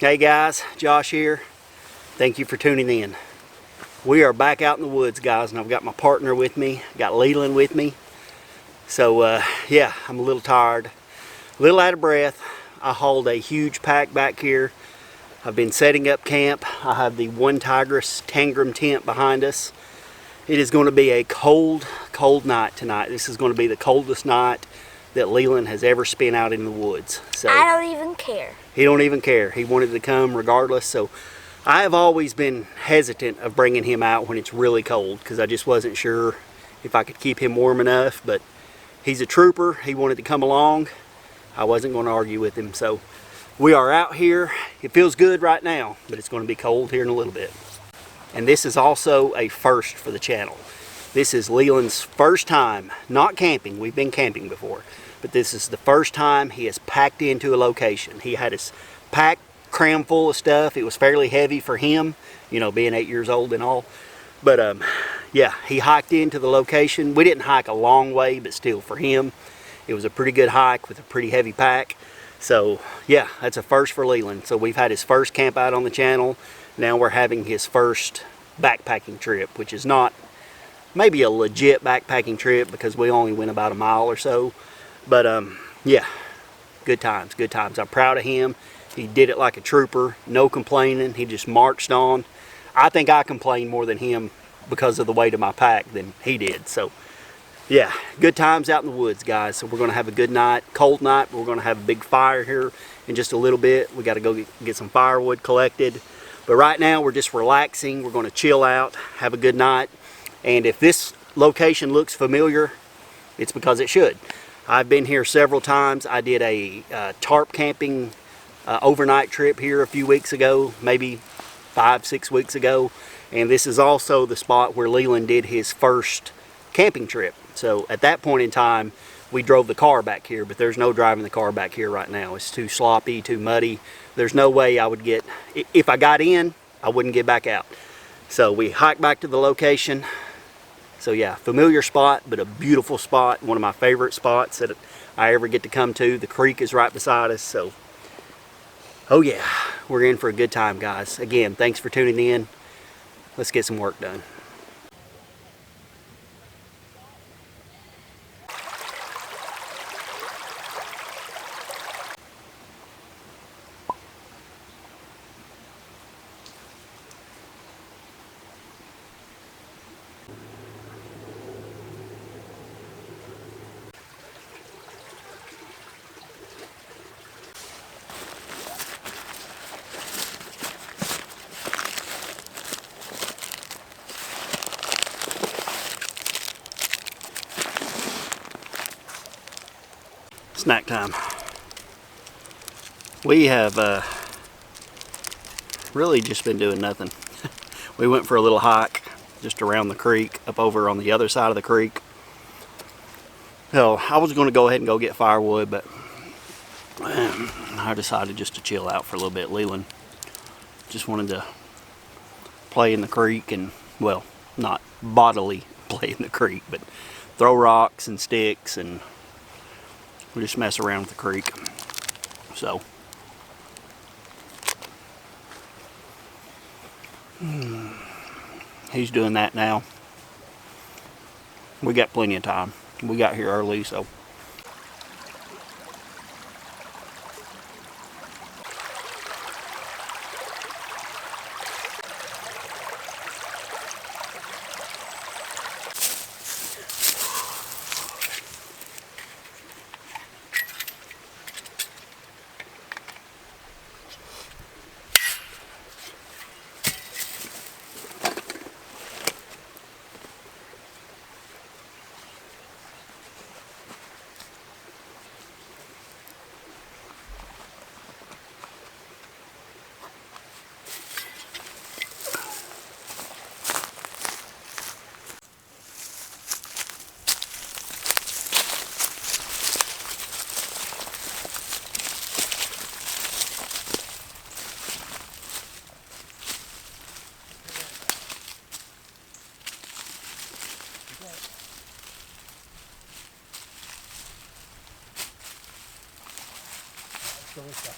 Hey guys, Josh here. Thank you for tuning in. We are back out in the woods, guys, and I've got my partner with me, got Leland with me. So yeah, I'm a little tired, a little out of breath. I hauled a huge pack back here. I've been setting up camp. I have the OneTigris Tangram tent behind us. It is going to be a cold, cold night tonight. This is going to be the coldest night that Leland has ever spent out in the woods. So I don't even care. He don't even care. He wanted to come regardless. So I have always been hesitant of bringing him out when it's really cold because I just wasn't sure if I could keep him warm enough. But he's a trooper. He wanted to come along. I wasn't going to argue with him. So we are out here. It feels good right now, but it's going to be cold here in a little bit. And this is also a first for the channel. This is Leland's first time not camping. We've been camping before, but this is the first time he has packed into a location. He had his pack crammed full of stuff. It was fairly heavy for him, you know, being 8 years old and all. But yeah, he hiked into the location. We didn't hike a long way, but still for him, it was a pretty good hike with a pretty heavy pack. So yeah, that's a first for Leland. So we've had his first camp out on the channel. Now we're having his first backpacking trip, which is not maybe a legit backpacking trip because we only went about a mile or so. But yeah, good times, good times. I'm proud of him. He did it like a trooper, no complaining. He just marched on. I think I complained more than him because of the weight of my pack than he did. So yeah, good times out in the woods, guys. So we're going to have a good night, cold night. But we're going to have a big fire here in just a little bit. We got to go get some firewood collected. But right now we're just relaxing. We're going to chill out, have a good night. And if this location looks familiar, it's because it should. I've been here several times. I did a tarp camping overnight trip here a few weeks ago, maybe 5-6 weeks ago. And this is also the spot where Leland did his first camping trip. So at that point in time, we drove the car back here, but there's no driving the car back here right now. It's too sloppy, too muddy. There's no way I would get, if I got in, I wouldn't get back out. So we hiked back to the location. So yeah, familiar spot, but a beautiful spot. One of my favorite spots that I ever get to come to. The creek is right beside us. So, oh yeah, we're in for a good time, guys. Again, thanks for tuning in. Let's get some work done. Snack time. We have really just been doing nothing. We went for a little hike just around the creek, up over on the other side of the creek. So I was going to go ahead and go get firewood, but I decided just to chill out for a little bit. Leland just wanted to play in the creek and, well, not bodily play in the creek, but throw rocks and sticks and we just mess around with the creek. So he's doing that now. We got plenty of time. We got here early, so Go this way.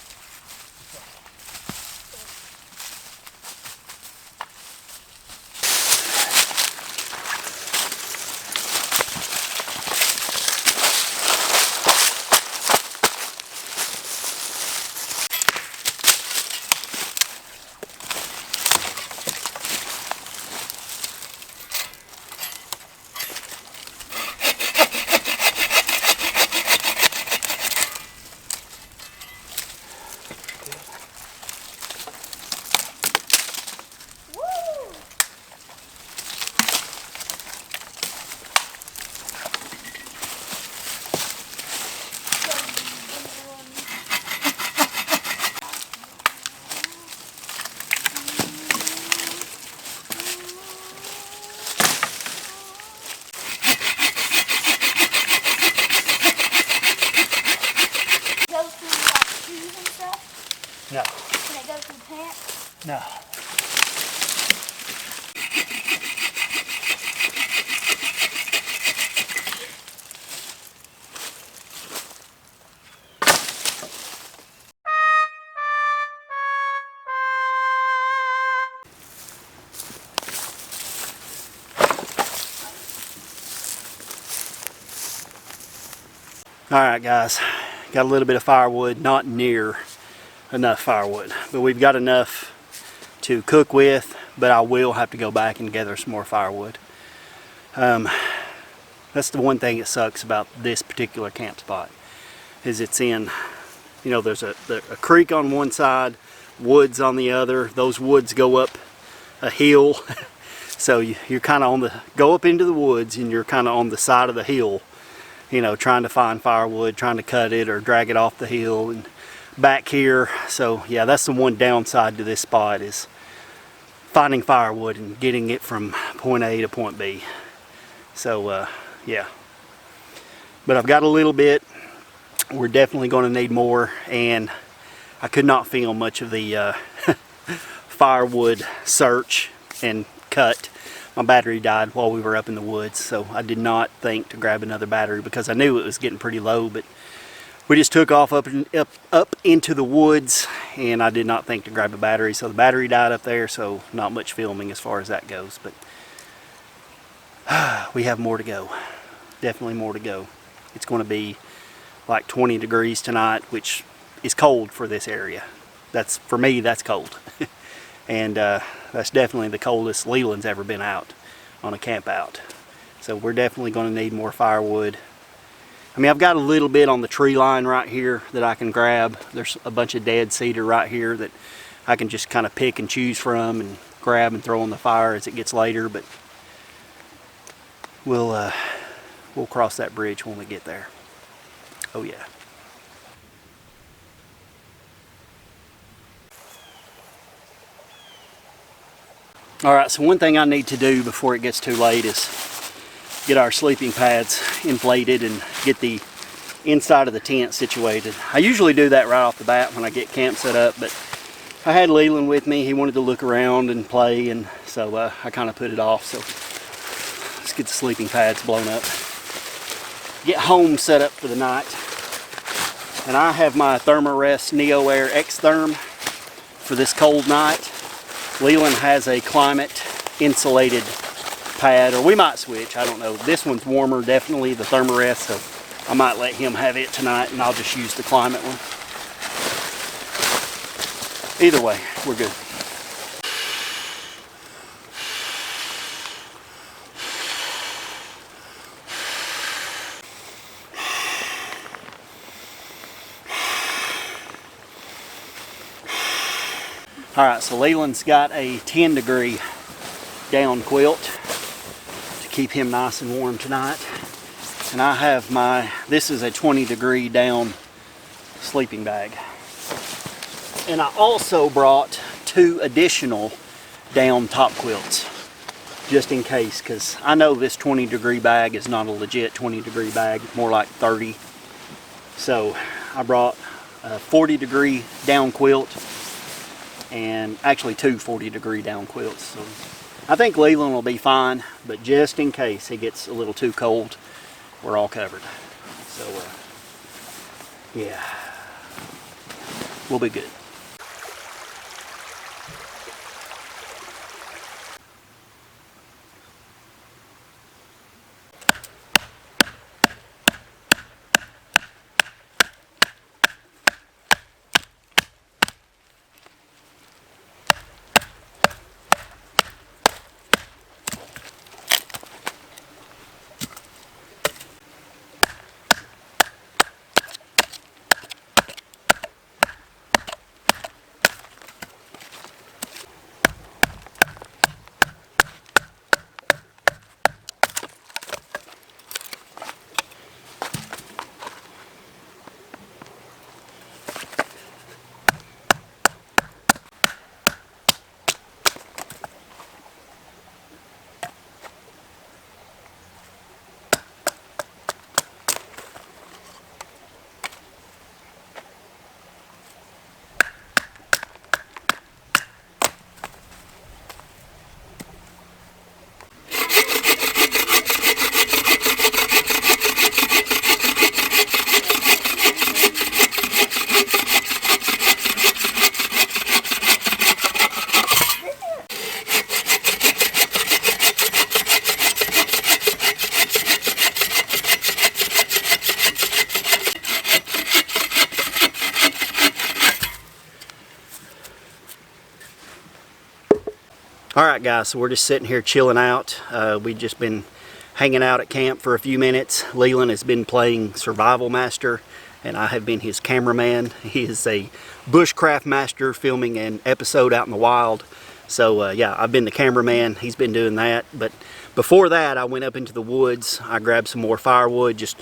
No. Can it go through pants? No. All right, guys, got a little bit of firewood, not near enough firewood, but we've got enough to cook with, but I will have to go back and gather some more firewood. That's the one thing that sucks about this particular camp spot, is it's in, you know, there's a creek on one side, woods on the other. Those woods go up a hill, so you're kind of go up into the woods and you're kind of on the side of the hill, you know, trying to find firewood, trying to cut it or drag it off the hill and back here. So yeah, that's the one downside to this spot, is finding firewood and getting it from point A to point B. So yeah, but I've got a little bit. We're definitely going to need more, and I could not film much of the firewood search and cut. My battery died while we were up in the woods, so I did not think to grab another battery because I knew it was getting pretty low, but we just took off up into the woods, and I did not think to grab a battery, so the battery died up there, so not much filming as far as that goes. But we have more to go, definitely more to go. It's going to be like 20 degrees tonight, which is cold for this area. That's, for me, that's cold. And that's definitely the coldest Leland's ever been out on a camp out. So we're definitely going to need more firewood. I mean, I've got a little bit on the tree line right here that I can grab. There's a bunch of dead cedar right here that I can just kind of pick and choose from and grab and throw on the fire as it gets later. But we'll cross that bridge when we get there. Oh yeah. All right, so one thing I need to do before it gets too late is get our sleeping pads inflated and get the inside of the tent situated. I usually do that right off the bat when I get camp set up, but I had Leland with me. He wanted to look around and play, and so I kind of put it off. So let's get the sleeping pads blown up. Get home set up for the night. And I have my Thermarest NeoAir Xtherm for this cold night. Leland has a Klymit insulated pad, or we might switch, I don't know. This one's warmer, definitely, the Thermarest, so I might let him have it tonight and I'll just use the Klymit one. Either way, we're good. All right, so Leland's got a 10-degree down quilt to keep him nice and warm tonight. And I have this is a 20-degree down sleeping bag. And I also brought 2 additional down top quilts, just in case, because I know this 20-degree bag is not a legit 20-degree bag, more like 30. So I brought a 40-degree down quilt, and actually 2 40-degree down quilts. So I think Leland will be fine, but just in case it gets a little too cold, we're all covered. So yeah, we'll be good. Alright guys, so we're just sitting here chilling out. We've just been hanging out at camp for a few minutes. Leland has been playing Survival Master, and I have been his cameraman. He is a bushcraft master filming an episode out in the wild. So yeah, I've been the cameraman. He's been doing that. But before that, I went up into the woods. I grabbed some more firewood, just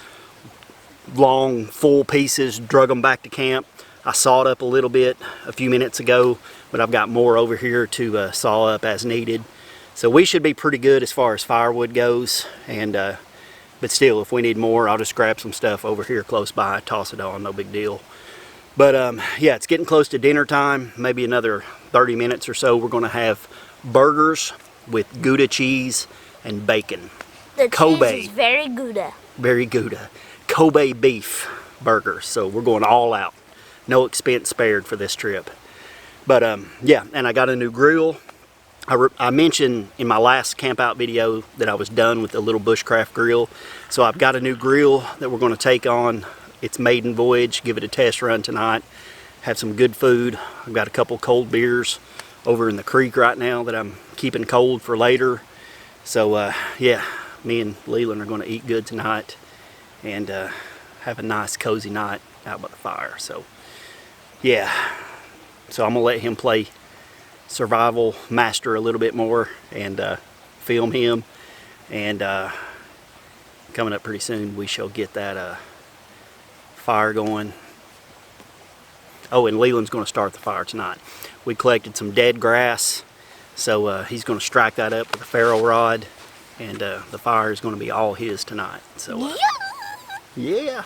long, full pieces, drug them back to camp. I sawed up a little bit a few minutes ago, but I've got more over here to saw up as needed. So we should be pretty good as far as firewood goes. And but still, if we need more, I'll just grab some stuff over here close by, toss it on, no big deal. But yeah, it's getting close to dinner time. Maybe another 30 minutes or so. We're going to have burgers with Gouda cheese and bacon. The Kobe. cheese is very Gouda. Very Gouda. Kobe beef burgers. So we're going all out. No expense spared for this trip. But yeah, and I got a new grill. I mentioned in my last camp out video that I was done with the little bushcraft grill. So I've got a new grill that we're going to take on its maiden voyage, give it a test run tonight, have some good food. I've got a couple cold beers over in the creek right now that I'm keeping cold for later. So yeah, me and Leland are going to eat good tonight and have a nice cozy night out by the fire. So yeah, so I'm gonna let him play Survival Master a little bit more and film him, and coming up pretty soon we shall get that fire going. Oh, and Leland's going to start the fire tonight. We collected some dead grass, so he's going to strike that up with a ferro rod, and the fire is going to be all his tonight. So yeah,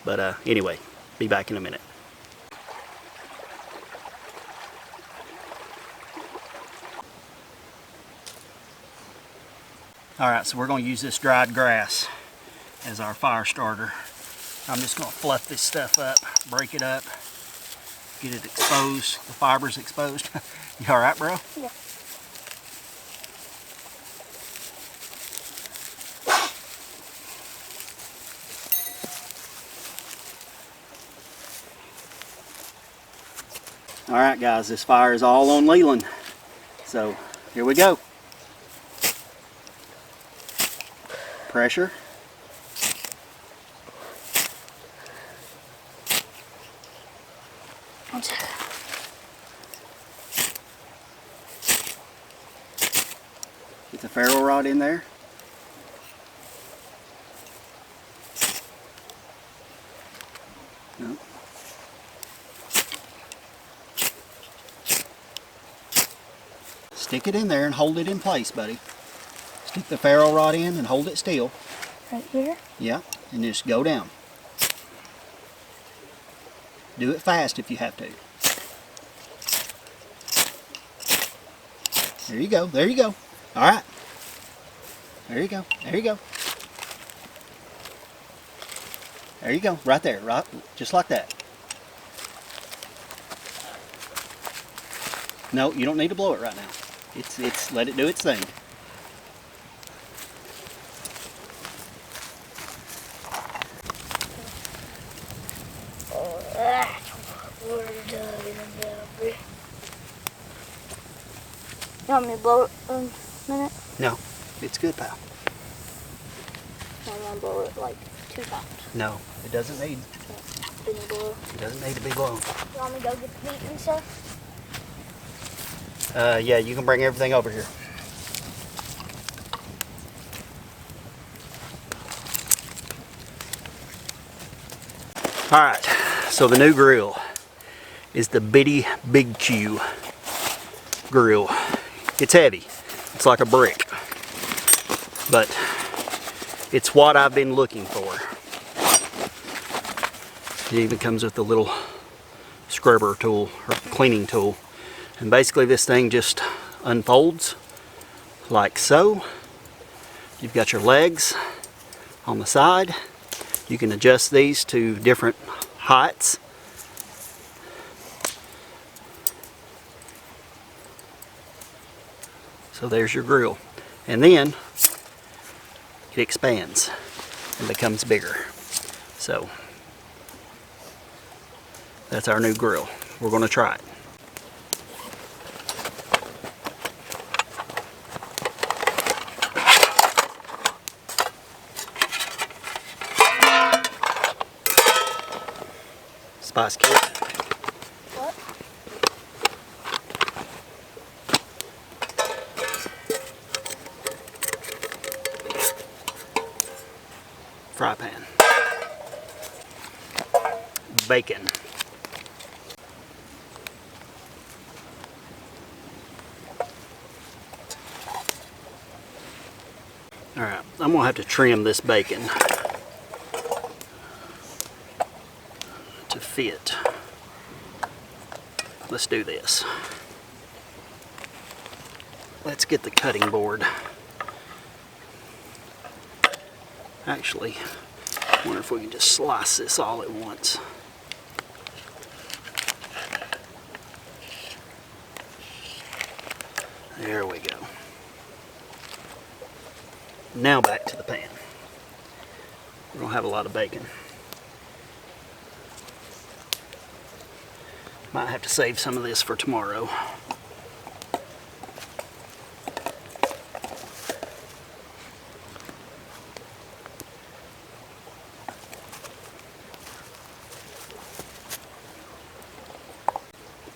but anyway, be back in a minute. Alright, so we're going to use this dried grass as our fire starter. I'm just going to fluff this stuff up, break it up, get it exposed, the fibers exposed. You alright, bro? Yeah. Alright guys, this fire is all on Leland. So, here we go. Pressure. Get the ferro rod in there. No. Stick it in there and hold it in place, buddy. Stick the ferro rod in and hold it still. Right here? Yeah, and just go down. Do it fast if you have to. There you go, there you go. Alright. There you go, there you go. There you go, right there, right, just like that. No, you don't need to blow it right now. It's let it do its thing. You want me to blow it in a minute? No, it's good, pal. I want to blow it like 2 times. No, it doesn't need. Didn't blow. It doesn't need to be blown. You want me to go get the heat and stuff? Yeah, you can bring everything over here. Alright, so the new grill is the Bitty Big Q grill. It's heavy. It's like a brick. But it's what I've been looking for. It even comes with a little scrubber tool or cleaning tool. And basically this thing just unfolds like so. You've got your legs on the side. You can adjust these to different heights. So there's your grill. And then it expands and becomes bigger. So that's our new grill. We're going to try it. Spice kit. What? Fry pan. Bacon. Alright, I'm going to have to trim this bacon to fit. Let's do this. Let's get the cutting board. Actually, I wonder if we can just slice this all at once. There we go. Now back to the pan. We don't have a lot of bacon. Might have to save some of this for tomorrow.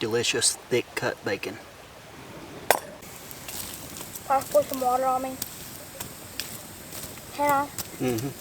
Delicious thick cut bacon. I'll pour some water on me. Can I? Mm-hmm.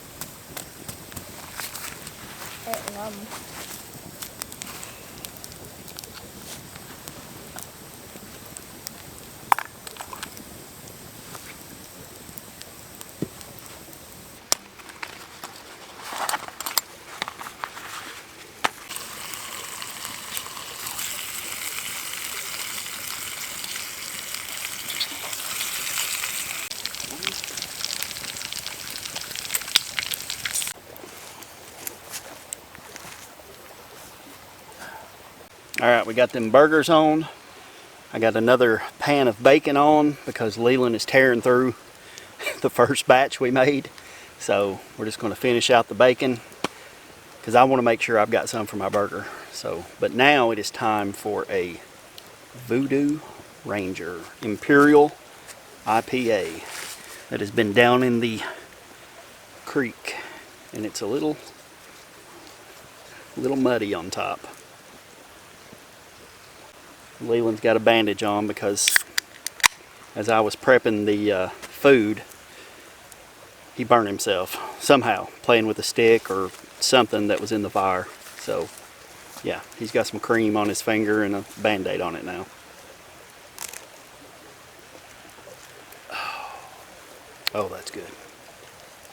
Alright, we got them burgers on. I got another pan of bacon on because Leland is tearing through the first batch we made. So we're just going to finish out the bacon because I want to make sure I've got some for my burger. So, but now it is time for a Voodoo Ranger Imperial IPA that has been down in the creek, and it's a little muddy on top. Leland's got a bandage on because as I was prepping the food, he burned himself somehow playing with a stick or something that was in the fire. So yeah, he's got some cream on his finger and a band-aid on it now. Oh, that's good.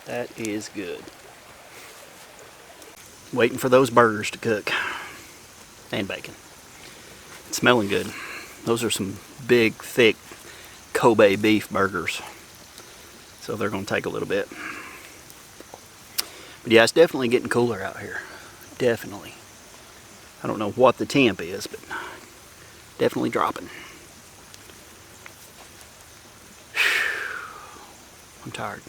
That is good. Waiting for those burgers to cook. And bacon. It's smelling good. Those are some big, thick Kobe beef burgers. So they're going to take a little bit. But yeah, it's definitely getting cooler out here. Definitely. I don't know what the temp is, but definitely dropping. I'm tired.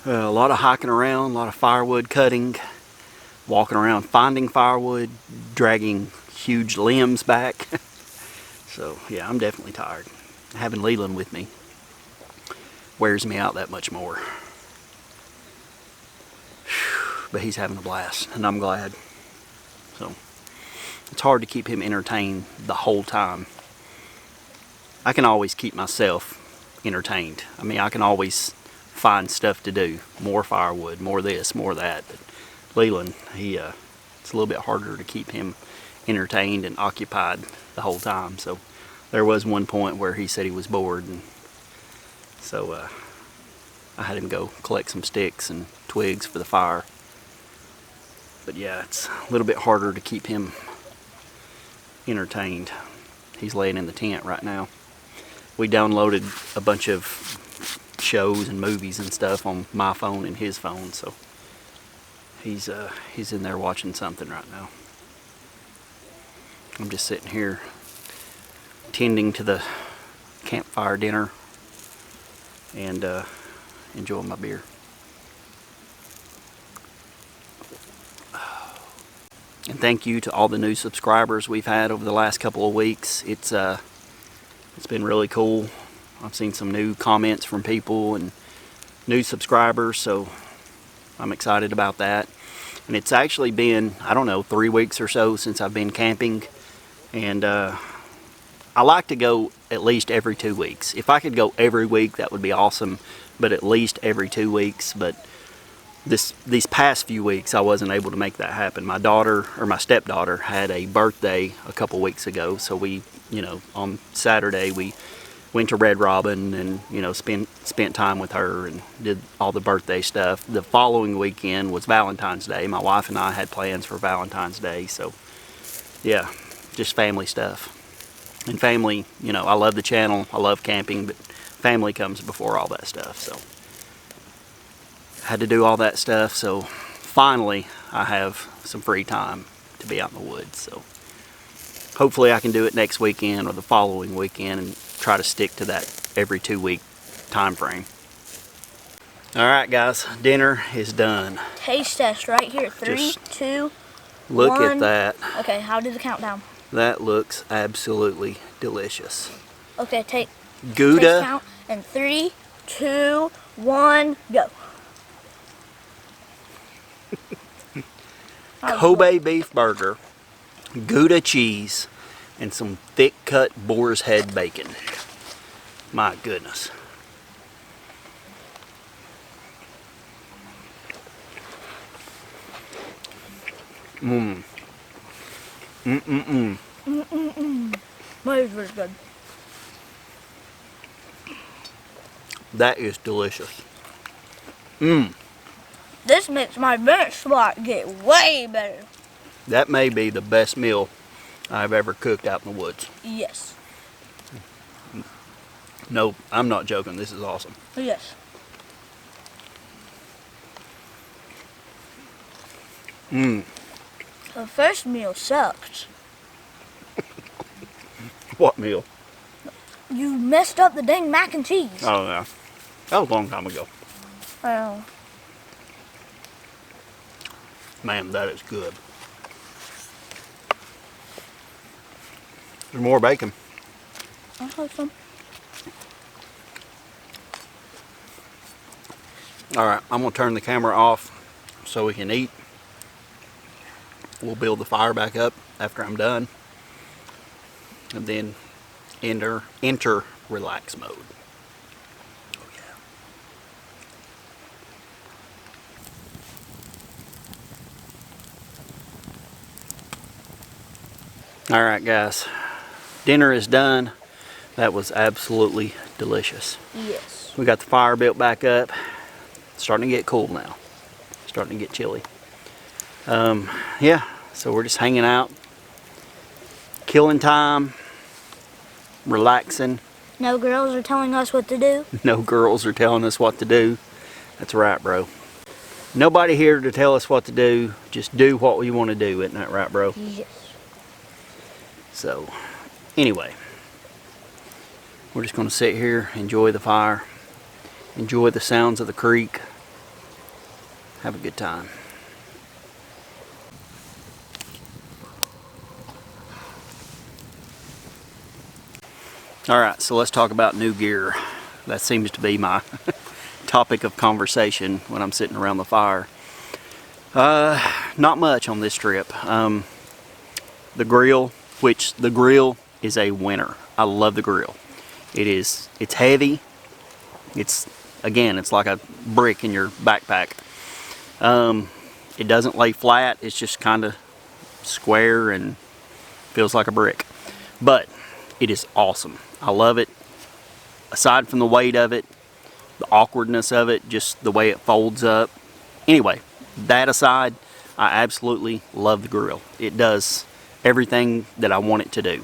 A lot of hiking around, a lot of firewood cutting, walking around finding firewood, dragging huge limbs back. So yeah, I'm definitely tired. Having Leland with me wears me out that much more. But he's having a blast, and I'm glad. So it's hard to keep him entertained the whole time. I can always keep myself entertained. I mean, I can always find stuff to do. More firewood, more this, more that. But Leland, it's a little bit harder to keep him entertained and occupied the whole time. So there was one point where he said he was bored, and so I had him go collect some sticks and twigs for the fire. But yeah, it's a little bit harder to keep him entertained. He's laying in the tent right now. We downloaded a bunch of shows and movies and stuff on my phone and his phone, so he's in there watching something right now. I'm just sitting here tending to the campfire dinner and enjoying my beer. And thank you to all the new subscribers we've had over the last couple of weeks. It's been really cool. I've seen some new comments from people and new subscribers, so I'm excited about that. And it's actually been, I don't know, 3 weeks or so since I've been camping. And I like to go at least every 2 weeks. If I could go every week, that would be awesome. But at least every 2 weeks. But these past few weeks, I wasn't able to make that happen. My daughter, or my stepdaughter, had a birthday a couple weeks ago. So we, you know, on Saturday, we went to Red Robin and, you know, spent time with her and did all the birthday stuff. The following weekend was Valentine's Day. My wife and I had plans for Valentine's Day. So, yeah, just family stuff. And family, you know, I love the channel. I love camping, but family comes before all that stuff. So, had to do all that stuff. So, finally, I have some free time to be out in the woods. So, hopefully I can do it next weekend or the following weekend and try to stick to that every 2 week time frame. Alright guys, dinner is done. Taste test right here. 3, 2, 1. Look at that. Okay, how do the countdown? That looks absolutely delicious. Okay, take Gouda. taste count and 3, 2, 1, go. Kobe beef burger, Gouda cheese, and some thick cut boar's head bacon. My goodness. Mmm. Mm-mm-mm. Mm-mm-mm. That is really good. That is delicious. Mmm. This makes my bench spot get way better. That may be the best meal I've ever cooked out in the woods. Yes. No, I'm not joking. This is awesome. Yes. Mmm. The first meal sucked. What meal? You messed up the dang mac and cheese. Oh, yeah. That was a long time ago. Well, Man, that is good. There's more bacon. I'll have some. Alright, I'm going to turn the camera off so we can eat. We'll build the fire back up after I'm done. And then enter relax mode. Oh yeah. Alright guys, dinner is done. That was absolutely delicious. Yes. We got the fire built back up. It's starting to get cool now. Starting to get chilly. Yeah, so we're just hanging out, killing time, relaxing. No girls are telling us what to do. No girls are telling us what to do. That's right, bro. Nobody here to tell us what to do. Just do what we want to do, isn't that right, bro? Yes. So, anyway, we're just going to sit here, enjoy the fire, enjoy the sounds of the creek, have a good time. Alright, so let's talk about new gear. That seems to be my topic of conversation when I'm sitting around the fire. Not much on this trip. The grill, which the grill is a winner. I love the grill. It's heavy. It's like a brick in your backpack. It doesn't lay flat. It's just kind of square and feels like a brick. But it is awesome. I love it. Aside from the weight of it, the awkwardness of it, just the way it folds up. Anyway, that aside, I absolutely love the grill. It does everything that I want it to do.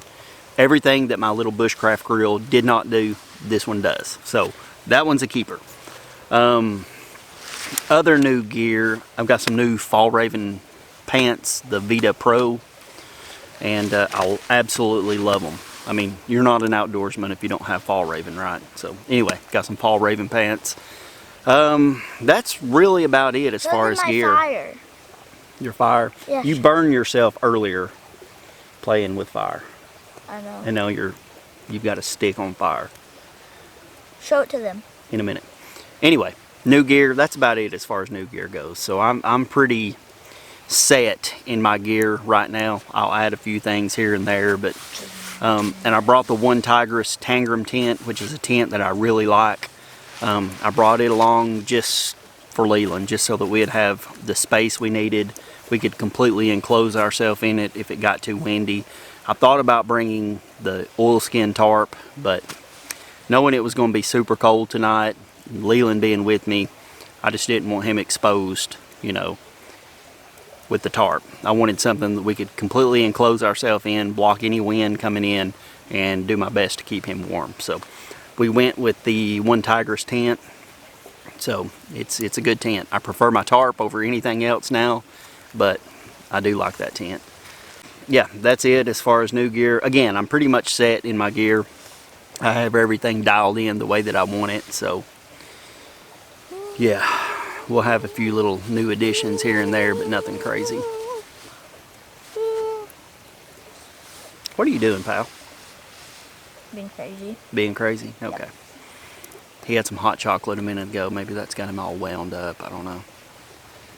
Everything that my little bushcraft grill did not do, this one does. So that one's a keeper. Other new gear, I've got some new Fjallraven pants, the Vidda Pro, and I'll absolutely love them. I mean, you're not an outdoorsman if you don't have Fjallraven, right? So anyway, got some Fjallraven pants. That's really about it as far as gear. Fire. Your fire? Yes. You burned yourself earlier playing with fire. I know. And now you've got a stick on fire. Show it to them. In a minute. Anyway, new gear, that's about it as far as new gear goes. So I'm pretty set in my gear right now. I'll add a few things here and there, but and I brought the OneTigris Tangram tent, which is a tent that I really like. I brought it along just for Leland, just so that we'd have the space we needed. We could completely enclose ourselves in it if it got too windy. I thought about bringing the oilskin tarp, but knowing it was going to be super cold tonight, Leland being with me, I just didn't want him exposed, you know, with the tarp. I wanted something that we could completely enclose ourselves in, block any wind coming in, and do my best to keep him warm. So we went with the OneTigris tent. So it's a good tent. I prefer my tarp over anything else now, but I do like that tent. Yeah, that's it as far as new gear. Again, I'm pretty much set in my gear. I have everything dialed in the way that I want it. So yeah, we'll have a few little new additions here and there, but nothing crazy. What are you doing, pal? Being crazy. Being crazy? Okay. Yep. He had some hot chocolate a minute ago. Maybe that's got him all wound up. I don't know.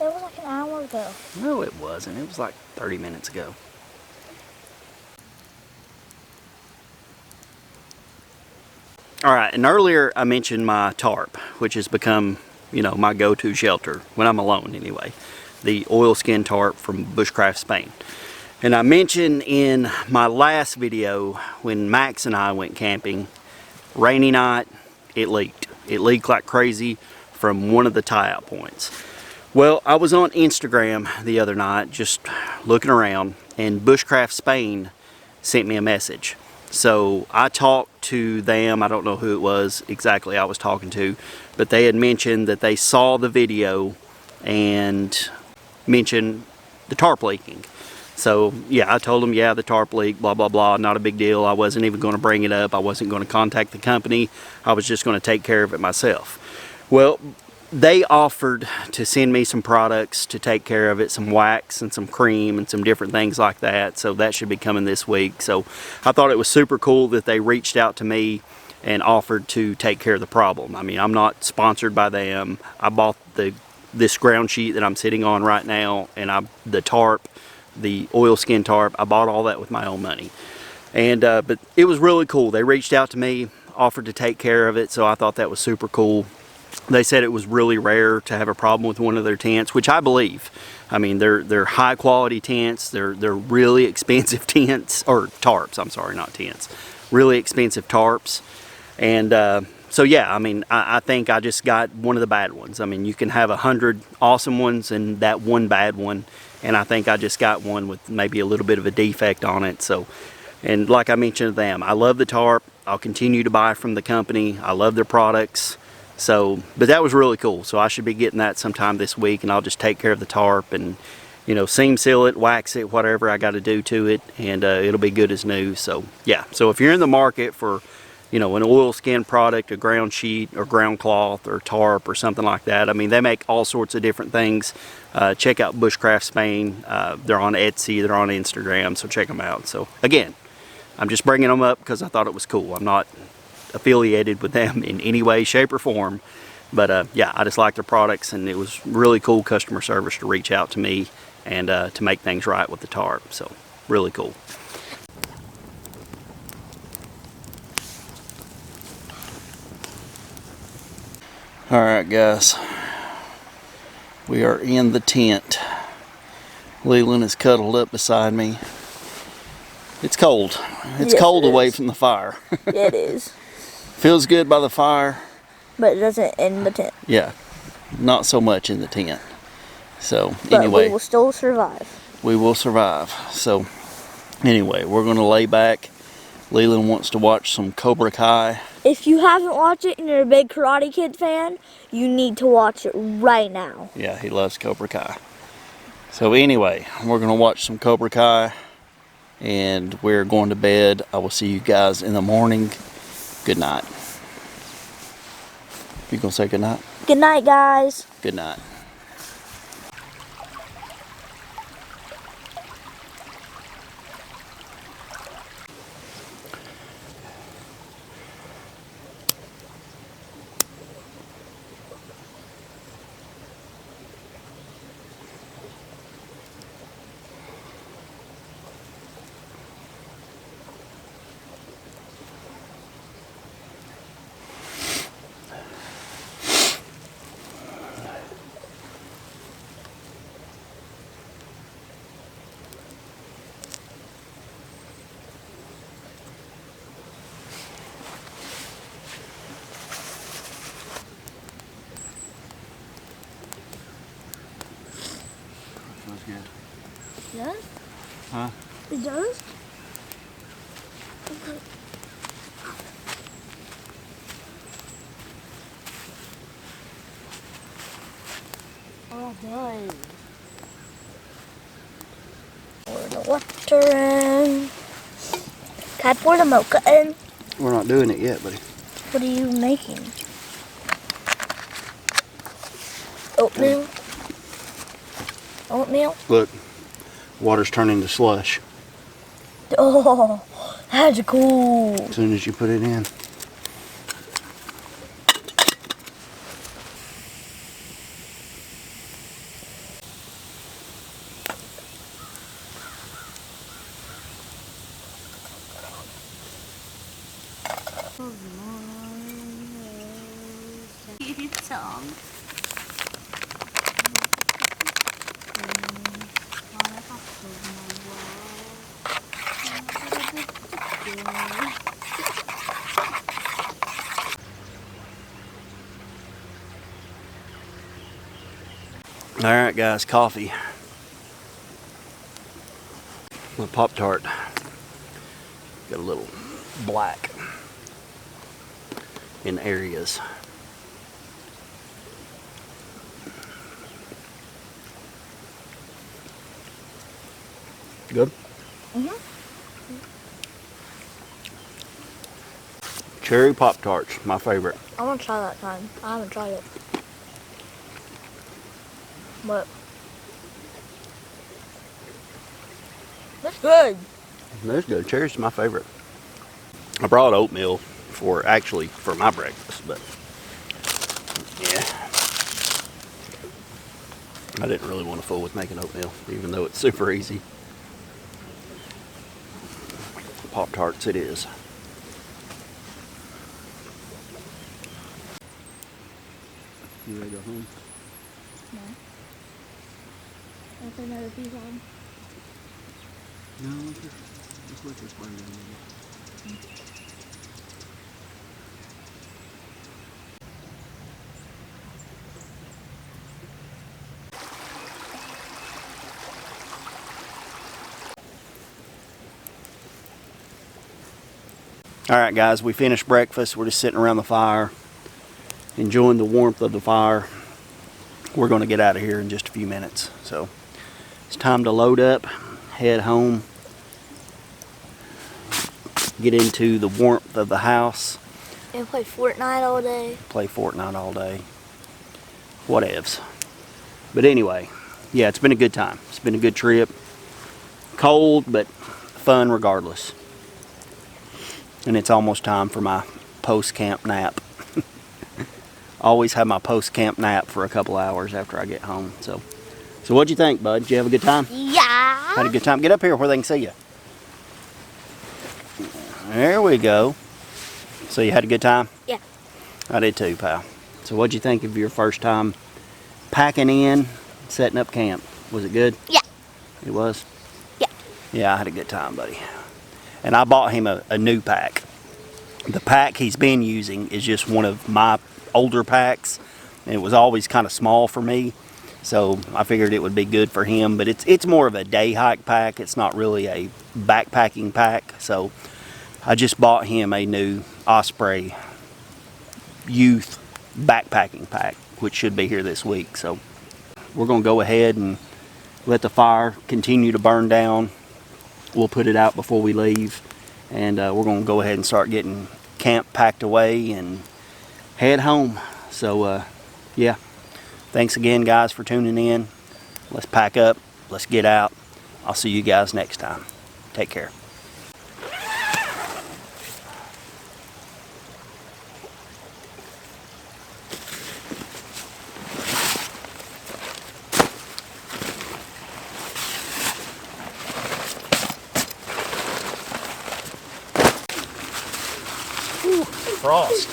It was like an hour ago. No, it wasn't. It was like 30 minutes ago. All right, and earlier I mentioned my tarp, which has become, you know, my go-to shelter when I'm alone anyway. The oilskin tarp from Bushcraft Spain. And I mentioned in my last video when Max and I went camping, rainy night, it leaked. It leaked like crazy from one of the tie-out points. Well, I was on Instagram the other night just looking around, and Bushcraft Spain sent me a message. So I talked to them. I don't know who it was exactly I was talking to, but they had mentioned that they saw the video and mentioned the tarp leaking. So yeah, I told them, yeah, the tarp leak, blah, blah, blah, not a big deal. I wasn't even going to bring it up. I wasn't going to contact the company. I was just going to take care of it myself. Well, they offered to send me some products to take care of it, some wax and some cream and some different things like that. So that should be coming this week. So I thought it was super cool that they reached out to me and offered to take care of the problem. I mean, I'm not sponsored by them. I bought this ground sheet that I'm sitting on right now, and the tarp, the oilskin tarp, I bought all that with my own money. And but it was really cool. They reached out to me, offered to take care of it, so I thought that was super cool. They said it was really rare to have a problem with one of their tents, which I believe. I mean, they're high quality tents. They're really expensive tents, or tarps. I'm sorry, not tents. Really expensive tarps. And so yeah, I mean, I think I just got one of the bad ones. I mean, you can have 100 awesome ones and that one bad one, and I think I just got one with maybe a little bit of a defect on it. So, and like I mentioned to them, I love the tarp. I'll continue to buy from the company. I love their products. So, but that was really cool. So I should be getting that sometime this week, and I'll just take care of the tarp and, you know, seam seal it, wax it, whatever I got to do to it, and it'll be good as new. So yeah, so if you're in the market for, you know, an oilskin product, a ground sheet or ground cloth or tarp or something like that, I mean, they make all sorts of different things. Check out Bushcraft Spain. They're on Etsy, they're on Instagram, so check them out. So again, I'm just bringing them up because I thought it was cool. I'm not affiliated with them in any way, shape, or form, but yeah, I just like their products, and it was really cool customer service to reach out to me and to make things right with the tarp. So really cool. All right, guys, we are in the tent. Leland is cuddled up beside me. It's cold. It's cold away from the fire. Yeah, it is. Feels good by the fire, but it doesn't in the tent. Yeah, not so much in the tent. So but anyway, we will still survive. We will survive. So anyway, we're going to lay back. Leland wants to watch some Cobra Kai. If you haven't watched it and you're a big Karate Kid fan, you need to watch it right now. Yeah, he loves Cobra Kai. So anyway, we're going to watch some Cobra Kai, and we're going to bed. I will see you guys in the morning. Good night. You gonna say good night? Good night, guys. Good night. good. Yeah? Huh? It does? Okay. Oh, nice. Pour the water in. Can I pour the mocha in? We're not doing it yet, buddy. What are you making? Oatmeal? Oatmeal? Look, water's turning to slush Oh, that's cool. as soon as you put it in. Song. All right, guys, coffee. My Pop-Tart got a little black in areas. Good? Mm-hmm. Cherry Pop-Tarts, my favorite. I want to try that time. I haven't tried it. But that's good. That's good. Cherry's my favorite. I brought oatmeal for my breakfast, but yeah. I didn't really want to fool with making oatmeal, even though it's super easy. Pop-Tarts it is. You ready to go home? No. That's another piece on. No, just let this burn down a little. All right, guys, we finished breakfast. We're just sitting around the fire, enjoying the warmth of the fire. We're going to get out of here in just a few minutes. So it's time to load up, head home, get into the warmth of the house. And play Fortnite all day. Play Fortnite all day. Whatevs. But anyway, yeah, it's been a good time. It's been a good trip. Cold, but fun regardless. And it's almost time for my post-camp nap. Always have my post-camp nap for a couple hours after I get home. So what'd you think, bud? Did you have a good time? Yeah. Had a good time? Get up here where they can see you. There we go. So you had a good time? Yeah. I did too, pal. So what'd you think of your first time packing in, setting up camp? Was it good? Yeah. It was? Yeah. Yeah, I had a good time, buddy. And I bought him a new pack. The pack he's been using is just one of my older packs, and it was always kind of small for me, so I figured it would be good for him. But it's more of a day hike pack. It's not really a backpacking pack. So I just bought him a new Osprey youth backpacking pack, which should be here this week. So we're going to go ahead and let the fire continue to burn down. We'll put it out before we leave, and we're going to go ahead and start getting camp packed away and head home. So yeah, thanks again, guys, for tuning in. Let's pack up, let's get out. I'll see you guys next time. Take care. Frost.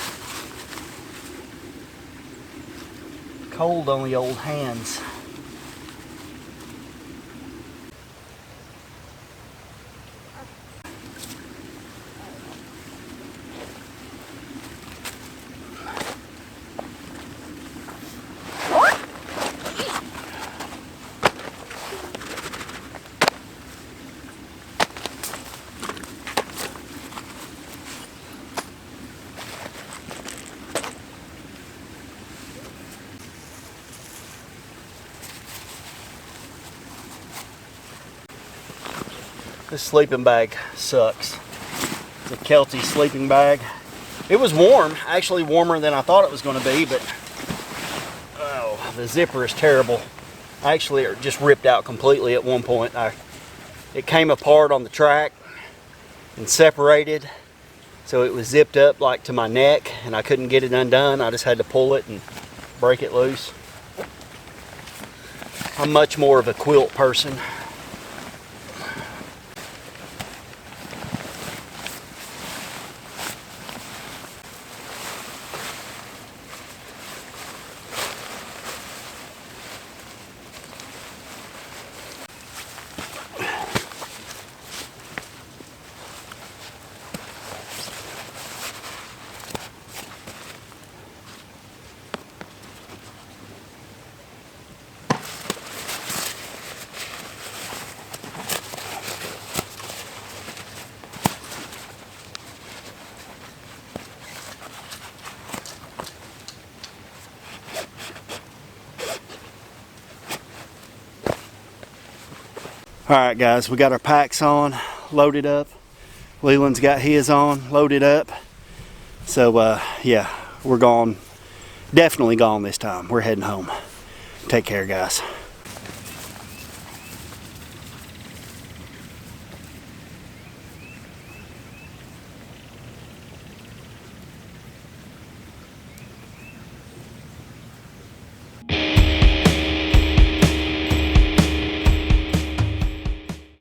Cold on the old hands. This sleeping bag sucks. It's a Kelty sleeping bag. It was warm, actually warmer than I thought it was going to be, but oh, the zipper is terrible. Actually, it just ripped out completely at one point. It came apart on the track and separated, so it was zipped up like to my neck, and I couldn't get it undone. I just had to pull it and break it loose. I'm much more of a quilt person. Alright guys, we got our packs on, loaded up. Leland's got his on, loaded up. So yeah, we're gone. Definitely gone this time. We're heading home. Take care guys.